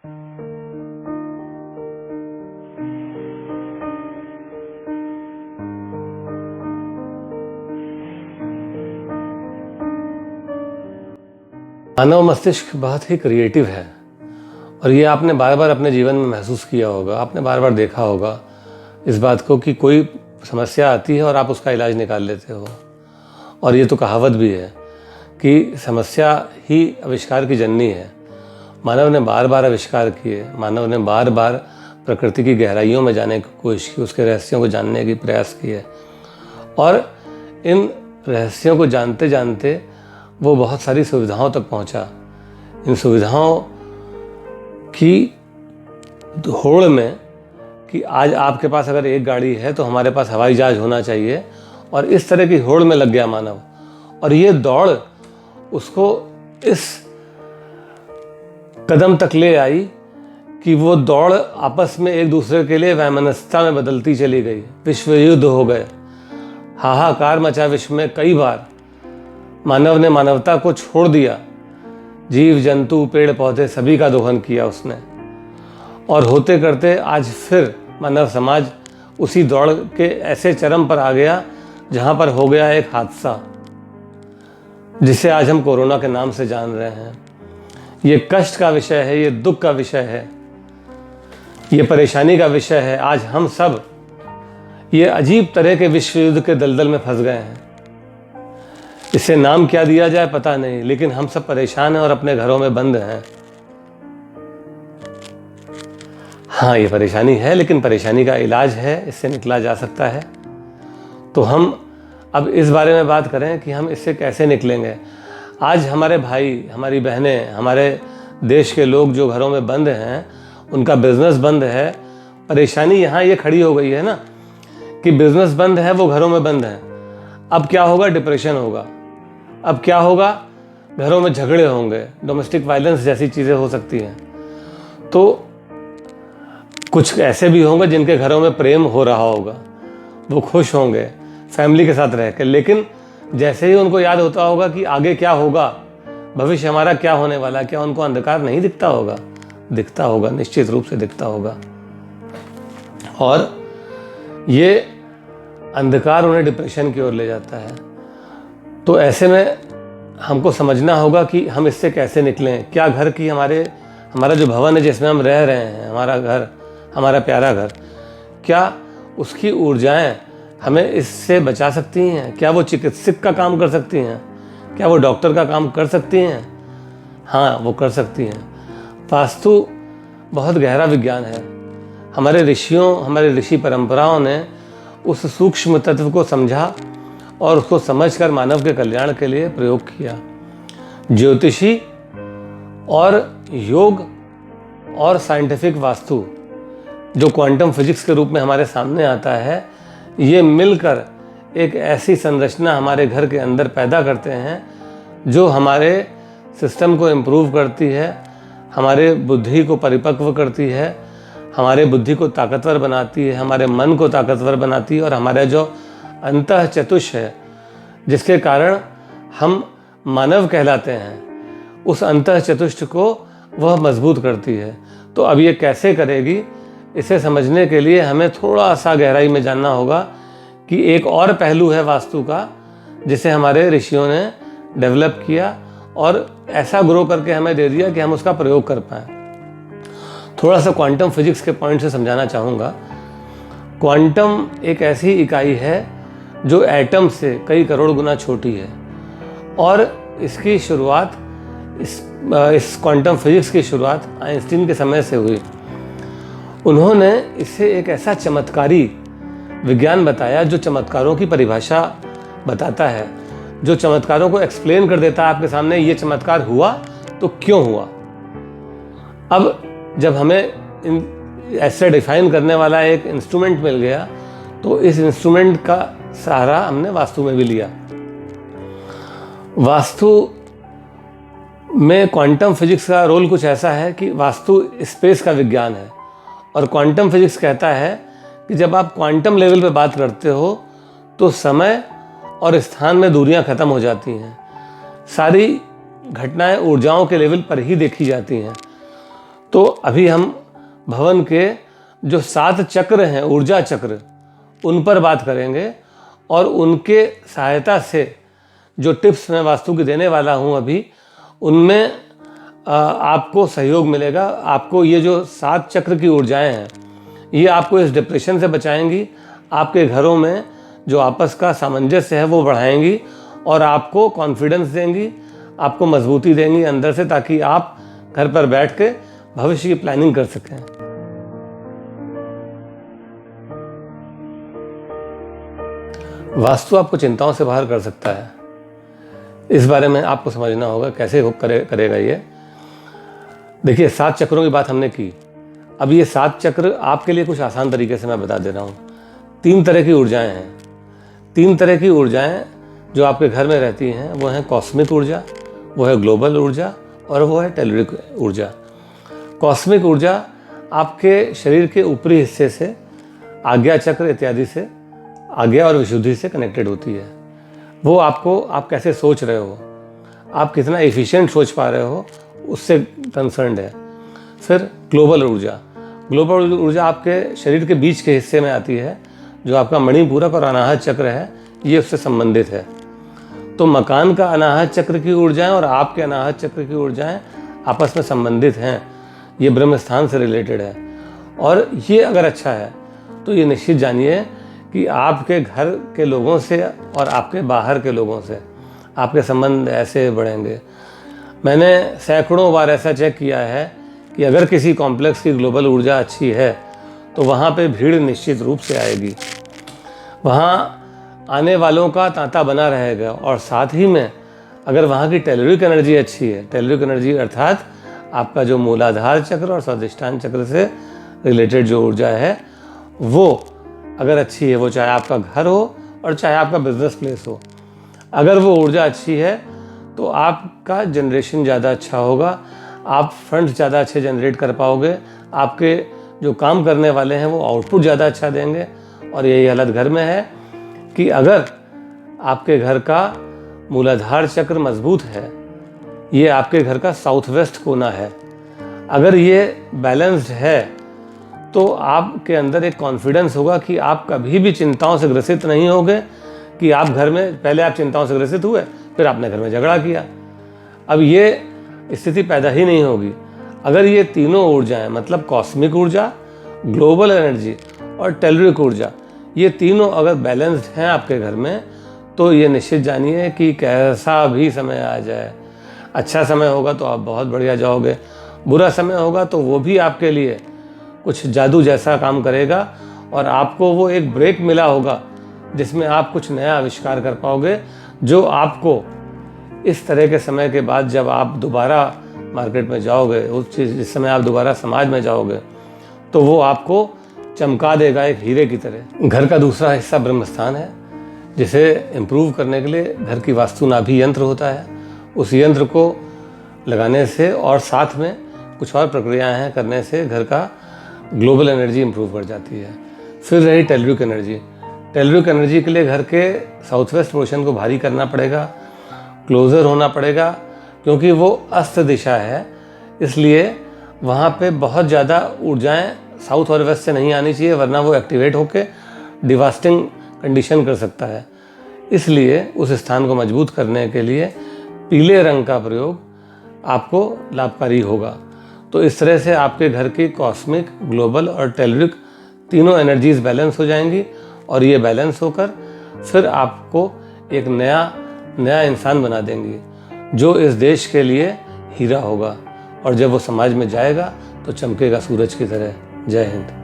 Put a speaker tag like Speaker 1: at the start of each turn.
Speaker 1: मानव मस्तिष्क बहुत ही क्रिएटिव है और ये आपने बार बार अपने जीवन में महसूस किया होगा। आपने बार बार देखा होगा इस बात को कि कोई समस्या आती है और आप उसका इलाज निकाल लेते हो। और ये तो कहावत भी है कि समस्या ही आविष्कार की जननी है। मानव ने बार बार आविष्कार किए, मानव ने बार बार प्रकृति की गहराइयों में जाने की कोशिश की, उसके रहस्यों को जानने की प्रयास किए और इन रहस्यों को जानते जानते वो बहुत सारी सुविधाओं तक पहुंचा। इन सुविधाओं की होड़ में कि आज आपके पास अगर एक गाड़ी है तो हमारे पास हवाई जहाज होना चाहिए, और इस तरह की होड़ में लग गया मानव। और ये दौड़ उसको इस कदम तक ले आई कि वो दौड़ आपस में एक दूसरे के लिए वैमनस्यता में बदलती चली गई। विश्व युद्ध हो गए, हाहाकार मचा विश्व में कई बार। मानव ने मानवता को छोड़ दिया, जीव जंतु पेड़ पौधे सभी का दोहन किया उसने। और होते करते आज फिर मानव समाज उसी दौड़ के ऐसे चरम पर आ गया जहां पर हो गया एक हादसा जिसे आज हम कोरोना के नाम से जान रहे हैं। ये कष्ट का विषय है, ये दुख का विषय है, ये परेशानी का विषय है। आज हम सब ये अजीब तरह के विश्व युद्ध के दलदल में फंस गए हैं। इसे नाम क्या दिया जाए पता नहीं, लेकिन हम सब परेशान हैं और अपने घरों में बंद हैं। हाँ, ये परेशानी है, लेकिन परेशानी का इलाज है, इससे निकला जा सकता है। तो हम अब इस बारे में बात करें कि हम इससे कैसे निकलेंगे। आज हमारे भाई, हमारी बहनें, हमारे देश के लोग जो घरों में बंद हैं, उनका बिजनेस बंद है। परेशानी यहाँ ये खड़ी हो गई है ना कि बिजनेस बंद है, वो घरों में बंद हैं। अब क्या होगा? डिप्रेशन होगा। अब क्या होगा? घरों में झगड़े होंगे, डोमेस्टिक वायलेंस जैसी चीज़ें हो सकती हैं। तो कुछ ऐसे भी होंगे जिनके घरों में प्रेम हो रहा होगा, वो खुश होंगे फैमिली के साथ रह के, लेकिन जैसे ही उनको याद होता होगा कि आगे क्या होगा, भविष्य हमारा क्या होने वाला, क्या उनको अंधकार नहीं दिखता होगा? दिखता होगा, निश्चित रूप से दिखता होगा। और ये अंधकार उन्हें डिप्रेशन की ओर ले जाता है। तो ऐसे में हमको समझना होगा कि हम इससे कैसे निकलें। क्या घर की हमारा जो भवन है जिसमें हम रह रहे हैं, हमारा घर, हमारा प्यारा घर, क्या उसकी ऊर्जाएं हमें इससे बचा सकती हैं? क्या वो चिकित्सक का काम कर सकती हैं? क्या वो डॉक्टर का काम कर सकती हैं? हाँ, वो कर सकती हैं। वास्तु बहुत गहरा विज्ञान है। हमारे ऋषि परंपराओं ने उस सूक्ष्म तत्व को समझा और उसको समझकर मानव के कल्याण के लिए प्रयोग किया। ज्योतिषी और योग और साइंटिफिक वास्तु जो क्वांटम फिजिक्स के रूप में हमारे सामने आता है, ये मिलकर एक ऐसी संरचना हमारे घर के अंदर पैदा करते हैं जो हमारे सिस्टम को इम्प्रूव करती है, हमारे बुद्धि को परिपक्व करती है, हमारे बुद्धि को ताकतवर बनाती है, हमारे मन को ताकतवर बनाती है, और हमारा जो अंतः चतुष है जिसके कारण हम मानव कहलाते हैं, उस अंतः चतुष्ट को वह मजबूत करती है। तो अब ये कैसे करेगी, इसे समझने के लिए हमें थोड़ा सा गहराई में जानना होगा कि एक और पहलू है वास्तु का जिसे हमारे ऋषियों ने डेवलप किया और ऐसा ग्रो करके हमें दे दिया कि हम उसका प्रयोग कर पाएँ। थोड़ा सा क्वांटम फिजिक्स के पॉइंट से समझाना चाहूँगा। क्वांटम एक ऐसी इकाई है जो एटम से कई करोड़ गुना छोटी है, और इसकी शुरुआत इस क्वांटम फिजिक्स की शुरुआत आइंस्टीन के समय से हुई। उन्होंने इसे एक ऐसा चमत्कारी विज्ञान बताया जो चमत्कारों की परिभाषा बताता है, जो चमत्कारों को एक्सप्लेन कर देता है आपके सामने। ये चमत्कार हुआ तो क्यों हुआ। अब जब हमें ऐसे डिफाइन करने वाला एक इंस्ट्रूमेंट मिल गया तो इस इंस्ट्रूमेंट का सहारा हमने वास्तु में भी लिया। वास्तु में क्वांटम फिजिक्स का रोल कुछ ऐसा है कि वास्तु स्पेस का विज्ञान है, और क्वांटम फिजिक्स कहता है कि जब आप क्वांटम लेवल पे बात करते हो तो समय और स्थान में दूरियां खत्म हो जाती हैं। सारी घटनाएं ऊर्जाओं के लेवल पर ही देखी जाती हैं। तो अभी हम भवन के जो 7 चक्र हैं, ऊर्जा चक्र, उन पर बात करेंगे और उनके सहायता से जो टिप्स मैं वास्तु की देने वाला हूँ अभी, उनमें आपको सहयोग मिलेगा। आपको ये जो 7 चक्र की ऊर्जाएं हैं, ये आपको इस डिप्रेशन से बचाएंगी, आपके घरों में जो आपस का सामंजस्य है वो बढ़ाएंगी और आपको कॉन्फिडेंस देंगी, आपको मजबूती देंगी अंदर से, ताकि आप घर पर बैठ के भविष्य की प्लानिंग कर सकें। वास्तु आपको चिंताओं से बाहर कर सकता है। इस बारे में आपको समझना होगा कैसे करेगा ये। देखिए, 7 चक्रों की बात हमने की। अब ये 7 चक्र आपके लिए कुछ आसान तरीके से मैं बता दे रहा हूँ। 3 तरह की ऊर्जाएं हैं। 3 तरह की ऊर्जाएं जो आपके घर में रहती हैं वो हैं कॉस्मिक ऊर्जा, वो है ग्लोबल ऊर्जा और वो है टेलुरिक ऊर्जा। कॉस्मिक ऊर्जा आपके शरीर के ऊपरी हिस्से से, आज्ञा चक्र इत्यादि से, आज्ञा और विशुद्धि से कनेक्टेड होती है। वो आपको, आप कैसे सोच रहे हो, आप कितना एफिशिएंट सोच पा रहे हो, उससे कंसर्न्ड है। फिर ग्लोबल ऊर्जा। ग्लोबल ऊर्जा आपके शरीर के बीच के हिस्से में आती है, जो आपका मणिपूरक और अनाहत चक्र है, ये उससे संबंधित है। तो मकान का अनाहत चक्र की ऊर्जाएं और आपके अनाहत चक्र की ऊर्जाएं आपस में संबंधित हैं। ये ब्रह्म स्थान से रिलेटेड है और ये अगर अच्छा है तो ये निश्चित जानिए कि आपके घर के लोगों से और आपके बाहर के लोगों से आपके संबंध ऐसे बढ़ेंगे। मैंने सैकड़ों बार ऐसा चेक किया है कि अगर किसी कॉम्प्लेक्स की ग्लोबल ऊर्जा अच्छी है तो वहाँ पे भीड़ निश्चित रूप से आएगी, वहाँ आने वालों का तांता बना रहेगा। और साथ ही में अगर वहाँ की टेलुरिक एनर्जी अच्छी है, टेलुरिक एनर्जी अर्थात आपका जो मूलाधार चक्र और स्वादिष्ठान चक्र से रिलेटेड जो ऊर्जा है वो अगर अच्छी है, वो चाहे आपका घर हो और चाहे आपका बिजनेस प्लेस हो, अगर वो ऊर्जा अच्छी है तो आपका जनरेशन ज़्यादा अच्छा होगा, आप फंड्स ज़्यादा अच्छे जनरेट कर पाओगे, आपके जो काम करने वाले हैं वो आउटपुट ज़्यादा अच्छा देंगे। और यही हालत घर में है कि अगर आपके घर का मूलाधार चक्र मजबूत है, ये आपके घर का साउथ वेस्ट कोना है, अगर ये बैलेंस्ड है तो आपके अंदर एक कॉन्फिडेंस होगा कि आप कभी भी चिंताओं से ग्रसित नहीं होगे। कि आप घर में, पहले आप चिंताओं से ग्रसित हुए, फिर आपने घर में झगड़ा किया, अब ये स्थिति पैदा ही नहीं होगी। अगर ये तीनों ऊर्जाएं, मतलब कॉस्मिक ऊर्जा, ग्लोबल एनर्जी और टेलुरिक ऊर्जा, ये तीनों अगर बैलेंस्ड हैं आपके घर में, तो ये निश्चित जानिए कि कैसा भी समय आ जाए, अच्छा समय होगा तो आप बहुत बढ़िया जाओगे, बुरा समय होगा तो वो भी आपके लिए कुछ जादू जैसा काम करेगा और आपको वो एक ब्रेक मिला होगा जिसमें आप कुछ नया आविष्कार कर पाओगे, जो आपको इस तरह के समय के बाद जब आप दोबारा मार्केट में जाओगे, उस चीज़ जिस समय आप दोबारा समाज में जाओगे, तो वो आपको चमका देगा एक हीरे की तरह। घर का दूसरा हिस्सा ब्रह्मस्थान है, जिसे इम्प्रूव करने के लिए घर की वास्तु नाभि यंत्र होता है। उस यंत्र को लगाने से और साथ में कुछ और प्रक्रियाएं करने से घर का ग्लोबल एनर्जी इम्प्रूव कर जाती है। फिर रही टेलुरिक एनर्जी। टेलुरिक एनर्जी के लिए घर के साउथ वेस्ट पोर्शन को भारी करना पड़ेगा, क्लोजर होना पड़ेगा, क्योंकि वो अस्त दिशा है, इसलिए वहाँ पे बहुत ज़्यादा ऊर्जाएं साउथ और वेस्ट से नहीं आनी चाहिए, वरना वो एक्टिवेट होकर डिवास्टिंग कंडीशन कर सकता है। इसलिए उस स्थान को मजबूत करने के लिए पीले रंग का प्रयोग आपको लाभकारी होगा। तो इस तरह से आपके घर की कॉस्मिक, ग्लोबल और टेलुरिक तीनों एनर्जीज बैलेंस हो जाएंगी और ये बैलेंस होकर फिर आपको एक नया इंसान बना देंगी, जो इस देश के लिए हीरा होगा। और जब वो समाज में जाएगा तो चमकेगा सूरज की तरह। जय हिंद।